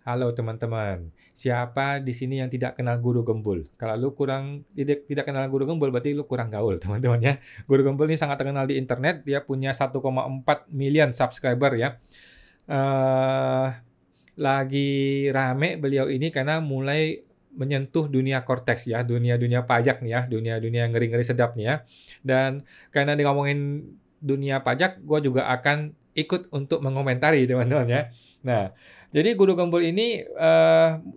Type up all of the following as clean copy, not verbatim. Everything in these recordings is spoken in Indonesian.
Halo teman-teman, siapa di sini yang tidak kenal Guru Gembul? Kalau lu tidak kenal Guru Gembul, berarti lu kurang gaul, teman-teman ya. Guru Gembul ini sangat terkenal di internet, dia punya 1,4 million subscriber ya. Eh lagi rame beliau ini karena mulai menyentuh dunia Cortex ya, dunia-dunia pajak nih ya, dunia-dunia ngeri-ngeri sedap nih ya. Dan karena dia ngomongin dunia pajak, gue juga akan ikut untuk mengomentari teman-teman ya. Nah, jadi Guru Gembul ini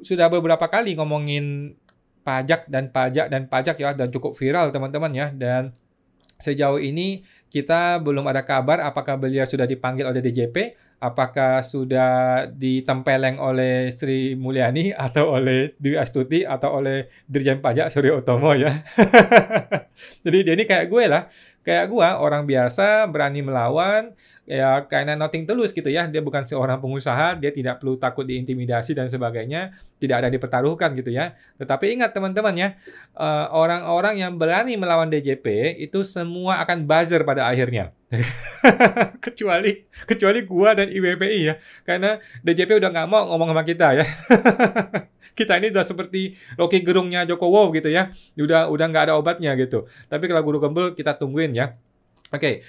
sudah beberapa kali ngomongin pajak ya, dan cukup viral teman-teman ya. Dan sejauh ini kita belum ada kabar apakah beliau sudah dipanggil oleh DJP, apakah sudah ditempeleng oleh Sri Mulyani atau oleh Dwi Astuti atau oleh Dirjen Pajak Surya Utomo ya. Jadi dia ini kayak gue lah, kayak gue orang biasa berani melawan ya karena nothing tulus gitu ya. Dia bukan seorang pengusaha, dia tidak perlu takut diintimidasi dan sebagainya, tidak ada dipertaruhkan gitu ya. Tetapi ingat teman-teman ya, orang-orang yang berani melawan DJP itu semua akan buzzer pada akhirnya. kecuali gua dan IBPI ya, karena DJP udah nggak mau ngomong sama kita ya. Kita ini udah seperti Rocky Gerungnya Jokowi gitu ya, udah nggak ada obatnya gitu. Tapi kalau Guru Gembul kita tungguin ya. Oke,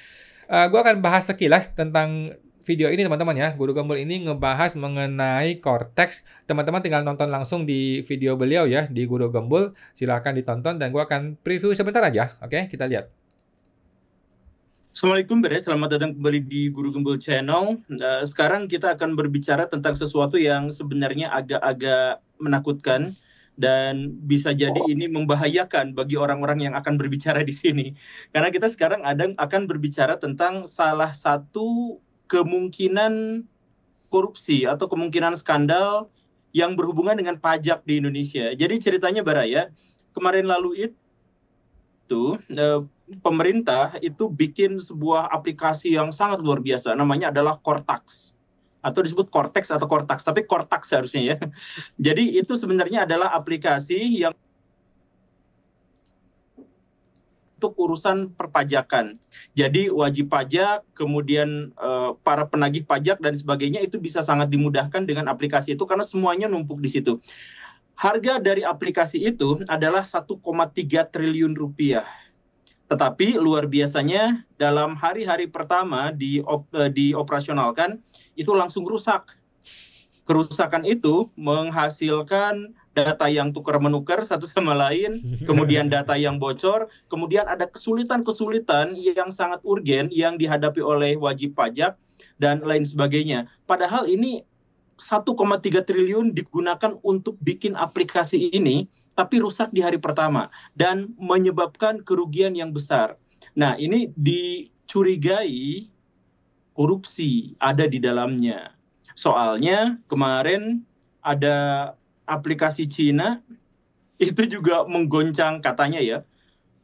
gua akan bahas sekilas tentang video ini teman-teman ya. Guru Gembul ini ngebahas mengenai Cortex. Teman-teman tinggal nonton langsung di video beliau ya di Guru Gembul. Silakan ditonton dan gua akan preview sebentar aja. Oke, kita lihat. Assalamualaikum Bre, selamat datang kembali di Guru Gembul Channel. Sekarang kita akan berbicara tentang sesuatu yang sebenarnya agak-agak menakutkan dan bisa jadi ini membahayakan bagi orang-orang yang akan berbicara di sini. Karena kita sekarang akan berbicara tentang salah satu kemungkinan korupsi atau kemungkinan skandal yang berhubungan dengan pajak di Indonesia. Jadi ceritanya Baraya, kemarin lalu itu pemerintah itu bikin sebuah aplikasi yang sangat luar biasa, namanya adalah Cortax atau disebut Cortex atau Cortax, tapi Cortax seharusnya ya. Jadi itu sebenarnya adalah aplikasi yang untuk urusan perpajakan. Jadi wajib pajak, kemudian para penagih pajak dan sebagainya itu bisa sangat dimudahkan dengan aplikasi itu karena semuanya numpuk di situ. Harga dari aplikasi itu adalah 1,3 triliun rupiah. Tetapi luar biasanya dalam hari-hari pertama dioperasionalkan itu langsung rusak. Kerusakan itu menghasilkan data yang tukar-menukar satu sama lain, kemudian data yang bocor, kemudian ada kesulitan-kesulitan yang sangat urgen yang dihadapi oleh wajib pajak dan lain sebagainya. Padahal ini 1,3 triliun digunakan untuk bikin aplikasi ini, tapi rusak di hari pertama dan menyebabkan kerugian yang besar. Nah, ini dicurigai korupsi ada di dalamnya. Soalnya kemarin ada aplikasi Cina itu juga menggoncang katanya ya,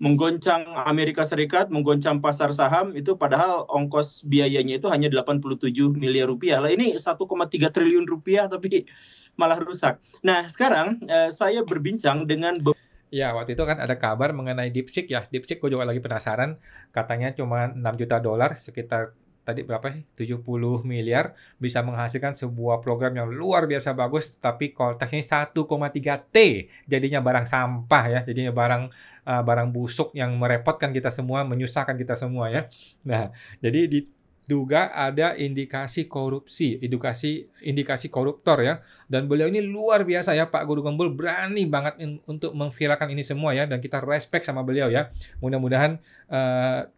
menggoncang Amerika Serikat, menggoncang pasar saham itu padahal ongkos biayanya itu hanya 87 miliar rupiah. Lah ini 1,3 triliun rupiah tapi malah rusak. Nah, sekarang saya berbincang dengan Ya, waktu itu kan ada kabar mengenai DeepSeek ya. DeepSeek gue juga lagi penasaran. Katanya cuma 6 juta dolar, sekitar tadi berapa sih? 70 miliar bisa menghasilkan sebuah program yang luar biasa bagus, tapi konteksnya 1,3 T. Jadinya barang sampah ya, jadinya barang busuk yang merepotkan kita semua, menyusahkan kita semua ya. Nah, jadi diduga ada indikasi korupsi, indikasi koruptor ya. Dan beliau ini luar biasa ya, Pak Guru Gembul berani banget untuk memviralkan ini semua ya, dan kita respect sama beliau ya. Mudah-mudahan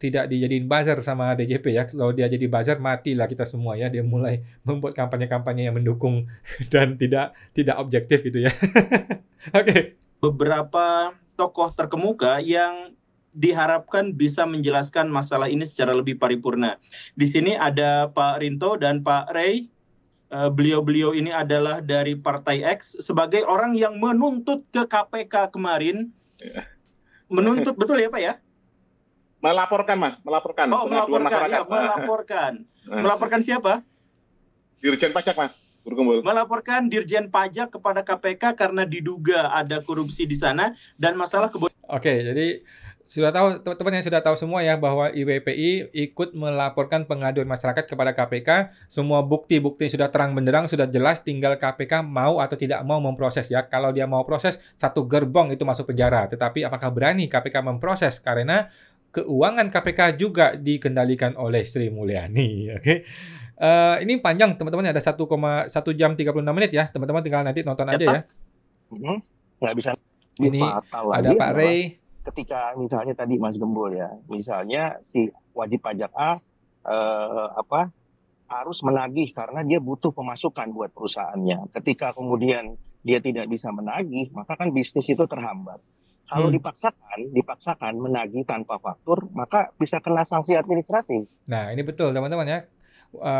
tidak dijadiin buzzer sama DJP ya. Kalau dia jadi buzzer matilah kita semua ya. Dia mulai membuat kampanye-kampanye yang mendukung dan tidak objektif gitu ya. Oke. beberapa tokoh terkemuka yang diharapkan bisa menjelaskan masalah ini secara lebih paripurna. Di sini ada Pak Rinto dan Pak Ray. Beliau-beliau ini adalah dari Partai X sebagai orang yang menuntut ke KPK kemarin. Menuntut betul ya Pak ya? Melaporkan Mas, melaporkan pengaduan masyarakat. Ya, melaporkan. Melaporkan siapa? Dirjen Pajak Mas, Guru Gembul. Melaporkan Dirjen Pajak kepada KPK karena diduga ada korupsi di sana dan masalah Oke, jadi Sudah tahu, teman-teman yang sudah tahu semua ya bahwa IWPI ikut melaporkan pengaduan masyarakat kepada KPK. Semua bukti-bukti sudah terang benderang, sudah jelas, tinggal KPK mau atau tidak mau memproses ya. Kalau dia mau proses, satu gerbong itu masuk penjara. Tetapi apakah berani KPK memproses? Karena keuangan KPK juga dikendalikan oleh Sri Mulyani. Oke. Ini panjang teman-teman, ada 1 jam 36 menit ya. Teman-teman tinggal nanti nonton aja ya. Nggak bisa. Ini ada Pak Ray. Ketika misalnya tadi Mas Gembul ya, misalnya si wajib pajak A harus menagih karena dia butuh pemasukan buat perusahaannya. Ketika kemudian dia tidak bisa menagih, maka kan bisnis itu terhambat. Kalau dipaksakan menagih tanpa faktur, maka bisa kena sanksi administrasi. Nah, ini betul teman-teman ya.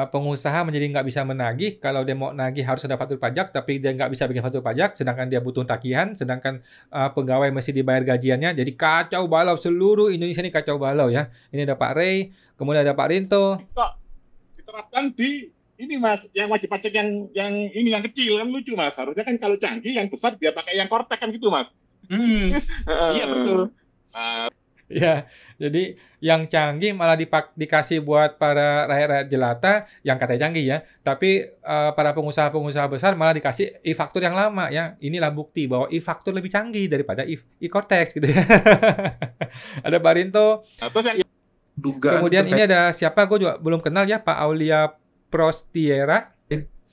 Pengusaha menjadi nggak bisa menagih. Kalau dia mau nagih harus ada faktur pajak, tapi dia nggak bisa bikin faktur pajak, sedangkan dia butuh tagihan, sedangkan pegawai mesti dibayar gajiannya. Jadi kacau balau, seluruh Indonesia ini kacau balau ya. Ini ada Pak Ray, kemudian ada Pak Rinto. Kok diterapkan di ini Mas, yang wajib pajak yang ini yang kecil kan lucu Mas. Harusnya kan kalau canggih yang besar dia pakai yang kortek kan gitu Mas. Iya betul. Ya, jadi yang canggih malah dikasih buat para rakyat-rakyat jelata yang katanya canggih ya. Tapi para pengusaha-pengusaha besar malah dikasih e-faktur yang lama ya. Inilah bukti bahwa e-faktur lebih canggih daripada e-cortex gitu ya. Ada Pak Rinto. Kemudian ini ada siapa? Gue juga belum kenal ya, Pak Aulia Prostiera.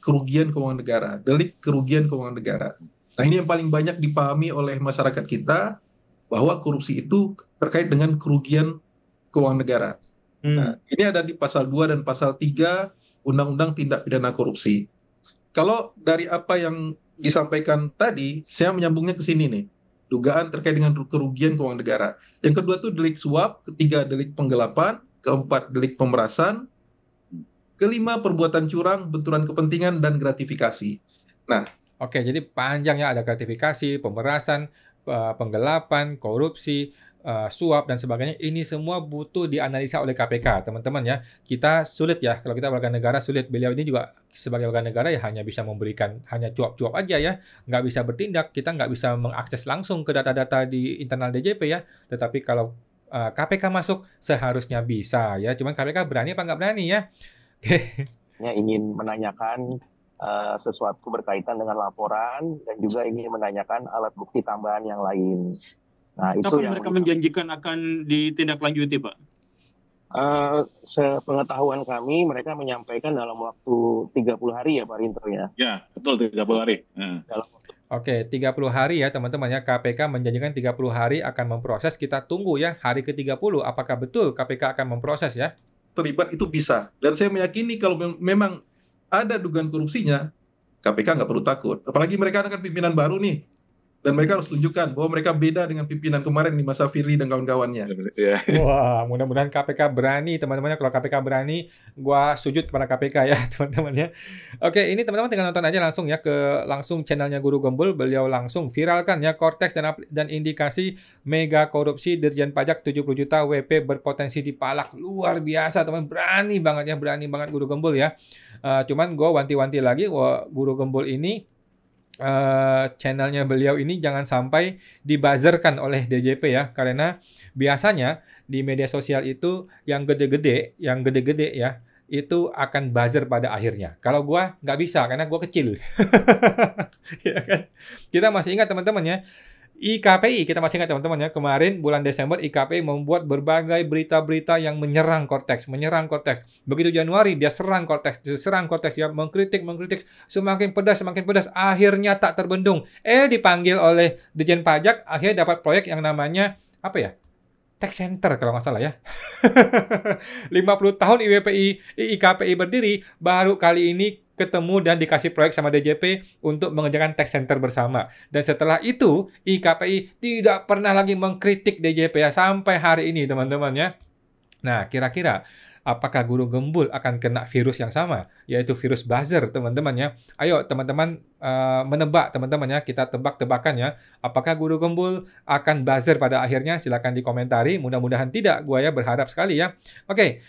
Kerugian keuangan negara, delik kerugian keuangan negara. Nah ini yang paling banyak dipahami oleh masyarakat kita, bahwa korupsi itu terkait dengan kerugian keuangan negara. Nah, ini ada di pasal 2 dan pasal 3 Undang-Undang Tindak Pidana Korupsi. Kalau dari apa yang disampaikan tadi, saya menyambungnya ke sini nih. Dugaan terkait dengan kerugian keuangan negara. Yang kedua itu delik suap, ketiga delik penggelapan, keempat delik pemerasan, kelima perbuatan curang, benturan kepentingan, dan gratifikasi. Nah, oke, jadi panjang ya, ada gratifikasi, pemerasan, penggelapan, korupsi, suap dan sebagainya. Ini semua butuh dianalisa oleh KPK, teman-teman ya. Kita sulit ya, kalau kita warga negara sulit. Beliau ini juga sebagai warga negara ya hanya bisa memberikan, hanya cuap-cuap aja ya, nggak bisa bertindak. Kita nggak bisa mengakses langsung ke data-data di internal DJP ya. Tetapi kalau KPK masuk seharusnya bisa ya. Cuman KPK berani apa nggak berani ya? Oke. Ingin menanyakan sesuatu berkaitan dengan laporan dan juga ingin menanyakan alat bukti tambahan yang lain. Nah, itu kapan yang mereka menjanjikan akan ditindaklanjuti, Pak? Sepengetahuan kami, mereka menyampaikan dalam waktu 30 hari ya, Pak Rinto ya. Ya, betul 30 hari. Oke, 30 hari ya teman-teman ya. KPK menjanjikan 30 hari akan memproses. Kita tunggu ya hari ke-30 apakah betul KPK akan memproses ya. Terlibat itu bisa. Dan saya meyakini kalau memang ada dugaan korupsinya, KPK nggak perlu takut. Apalagi mereka kan pimpinan baru nih. Dan mereka harus tunjukkan bahwa mereka beda dengan pimpinan kemarin di masa Firly dan kawan-kawannya. Wah, mudah-mudahan KPK berani, teman-teman. Kalau KPK berani, gua sujud kepada KPK ya, teman-teman ya. Oke, ini teman-teman tinggal nonton aja langsung ya ke langsung channelnya Guru Gembul. Beliau langsung viralkan ya Cortex dan indikasi mega korupsi Dirjen Pajak 70 juta WP berpotensi dipalak. Luar biasa, teman. Berani banget ya, berani banget Guru Gembul ya. Cuman gua wanti-wanti lagi, Guru Gembul ini channelnya beliau ini jangan sampai dibuzzerkan oleh DJP ya, karena biasanya di media sosial itu yang gede-gede ya itu akan buzzer pada akhirnya. Kalau gua nggak bisa karena gua kecil. Ya kan? Kita masih ingat teman-teman ya, IKPI, kita masih ingat teman-teman ya, kemarin bulan Desember IKPI membuat berbagai berita-berita yang menyerang Cortex. Begitu Januari dia serang Cortex ya, mengkritik, semakin pedas, akhirnya tak terbendung. Dipanggil oleh Dirjen Pajak, akhirnya dapat proyek yang namanya apa ya? Tax Center kalau nggak salah ya. 50 tahun IKPI berdiri, baru kali ini ketemu dan dikasih proyek sama DJP untuk mengerjakan tax center bersama. Dan setelah itu, IKPI tidak pernah lagi mengkritik DJP ya, sampai hari ini teman-teman ya. Nah, kira-kira apakah Guru Gembul akan kena virus yang sama, yaitu virus buzzer teman-teman ya. Ayo teman-teman menebak teman-teman ya, kita tebak-tebakan ya. Apakah Guru Gembul akan buzzer pada akhirnya? Silakan dikomentari, mudah-mudahan tidak, gua ya berharap sekali ya. Oke.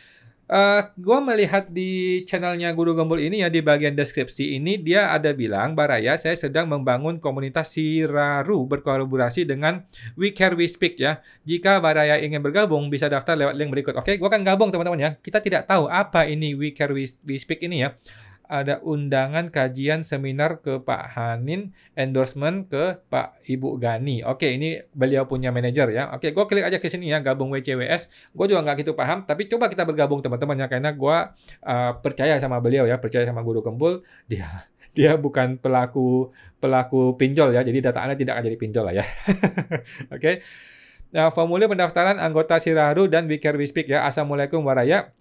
Gua melihat di channelnya Guru Gembul ini ya, di bagian deskripsi ini dia ada bilang, "Baraya, saya sedang membangun komunitas Siraru berkolaborasi dengan We Care We Speak ya. Jika Baraya ingin bergabung, bisa daftar lewat link berikut." Oke, gua akan gabung teman-teman ya. Kita tidak tahu apa ini We Care We Speak ini ya. Ada undangan kajian seminar ke Pak Hanin, endorsement ke Pak Ibu Gani. Oke, ini beliau punya manajer ya. Oke, gue klik aja ke sini ya, gabung WCWS. Gue juga nggak gitu paham, tapi coba kita bergabung teman-teman ya, karena gue percaya sama beliau ya, percaya sama Guru Gembul. Dia bukan pelaku pinjol ya, jadi data Anda tidak akan jadi pinjol lah ya. Oke. Nah, formulir pendaftaran anggota Siraru dan We Care We Speak ya. Assalamualaikum Waraya.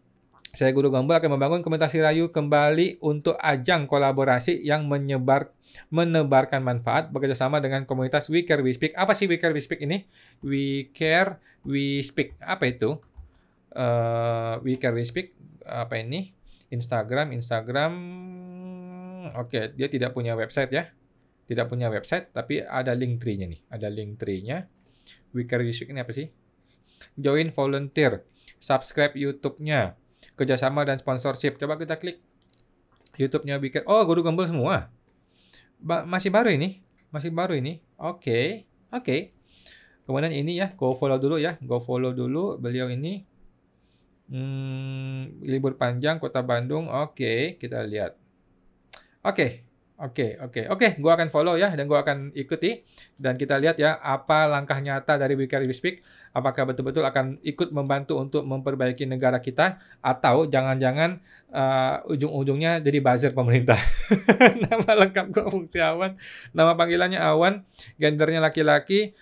Saya Guru Gembul akan membangun komunitas Sirayu kembali untuk ajang kolaborasi yang menebarkan manfaat bekerjasama dengan komunitas We Care We Speak. Apa sih We Care We Speak ini? We Care We Speak. Apa itu? We Care We Speak. Apa ini? Instagram. Oke, dia tidak punya website ya. Tidak punya website, tapi ada link tree-nya nih. Ada link tree-nya. We Care We Speak ini apa sih? Join volunteer. Subscribe YouTube-nya. Kerjasama dan sponsorship. Coba kita klik YouTube-nya Bikin. Oh, Guru Gembul semua. Masih baru ini. Oke. Kemudian ini ya, go follow dulu ya. Go follow dulu beliau ini. Libur panjang Kota Bandung. Oke, kita lihat. Oke. Gua akan follow ya, dan gua akan ikuti. Dan kita lihat ya, apa langkah nyata dari We Care We Speak. Apakah betul-betul akan ikut membantu untuk memperbaiki negara kita, atau jangan-jangan ujung-ujungnya jadi buzzer pemerintah. Nama lengkap gua Fungsi Awan, nama panggilannya Awan, gendernya laki-laki,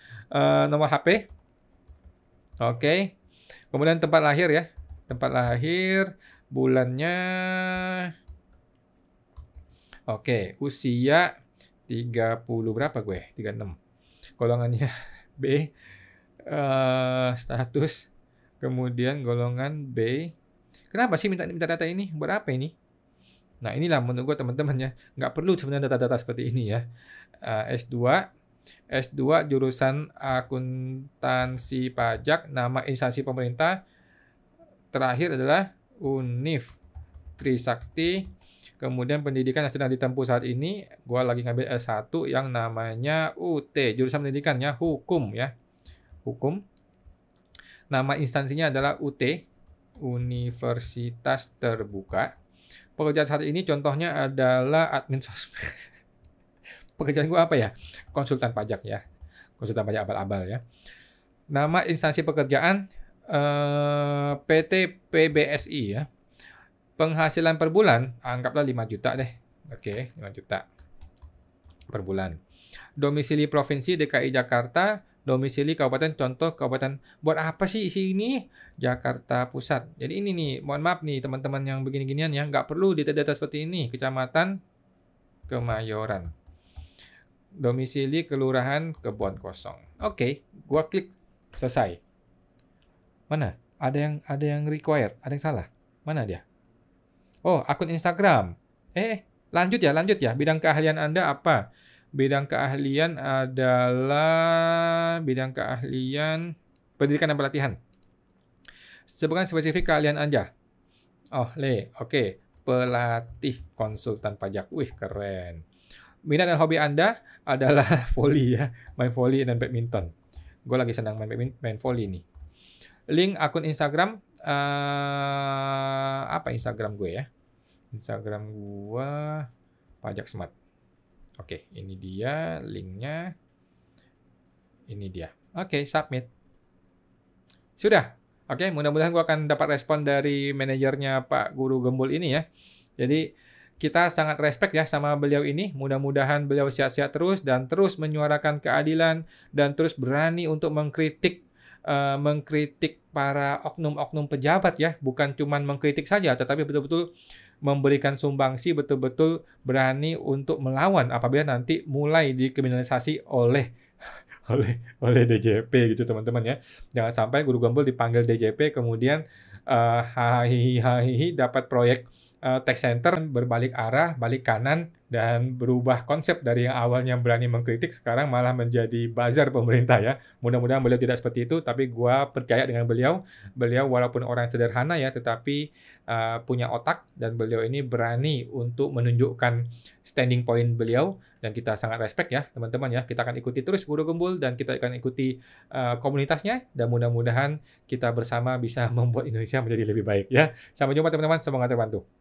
nomor HP. Oke. Kemudian tempat lahir ya. Tempat lahir, bulannya. Oke, usia 30 berapa gue? 36. Golongannya B. Status, kemudian golongan B. Kenapa sih minta data ini? Berapa ini? Nah, inilah menurut gue teman-teman ya, nggak perlu sebenarnya data-data seperti ini ya. S2 jurusan akuntansi pajak, nama instansi pemerintah, terakhir adalah Univ Trisakti. Kemudian pendidikan yang sedang ditempuh saat ini, gue lagi ngambil S1 yang namanya UT, jurusan pendidikannya hukum ya. Hukum. Nama instansinya adalah UT, Universitas Terbuka. Pekerjaan saat ini contohnya adalah admin sosmed. Pekerjaan gue apa ya? Konsultan pajak ya. Konsultan pajak abal-abal ya. Nama instansi pekerjaan PT PBSI ya. Penghasilan per bulan, anggaplah 5 juta deh. Oke, 5 juta per bulan. Domisili Provinsi DKI Jakarta, domisili kabupaten, contoh kabupaten. Buat apa sih isi ini? Jakarta Pusat. Jadi ini nih, mohon maaf nih teman-teman yang begini-ginian ya, nggak perlu data-data seperti ini. Kecamatan Kemayoran. Domisili Kelurahan Kebon Kosong. Oke, gua klik selesai. Mana? Ada yang required, ada yang salah. Mana dia? Oh, akun Instagram. Lanjut ya. Bidang keahlian Anda apa? Bidang keahlian adalah pendidikan dan pelatihan. Sebutkan spesifik keahlian Anda. Oke. Pelatih konsultan pajak. Wih, keren. Minat dan hobi Anda adalah volley ya. Main volley dan badminton. Gue lagi senang main volley nih. Link akun Instagram. Apa Instagram gue ya? Instagram gue Pajak Smart. Oke, ini dia linknya. Ini dia. Oke, submit. Sudah. Oke, mudah-mudahan gue akan dapat respon dari manajernya Pak Guru Gembul ini ya. Jadi kita sangat respect ya sama beliau ini. Mudah-mudahan beliau sehat-sehat terus dan terus menyuarakan keadilan dan terus berani untuk mengkritik para oknum-oknum pejabat ya, bukan cuma mengkritik saja, tetapi betul-betul memberikan sumbangsi, betul-betul berani untuk melawan apabila nanti mulai dikriminalisasi oleh DJP gitu teman-teman ya. Jangan sampai Guru Gembul dipanggil DJP kemudian dapat proyek tech center berbalik arah, balik kanan, dan berubah konsep dari yang awalnya berani mengkritik, sekarang malah menjadi buzzer pemerintah ya. Mudah-mudahan beliau tidak seperti itu, tapi gua percaya dengan beliau. Beliau walaupun orang sederhana ya, tetapi punya otak, dan beliau ini berani untuk menunjukkan standing point beliau, dan kita sangat respect ya teman-teman ya. Kita akan ikuti terus Guru Gembul, dan kita akan ikuti komunitasnya, dan mudah-mudahan kita bersama bisa membuat Indonesia menjadi lebih baik ya. Sampai jumpa teman-teman, semoga terbantu.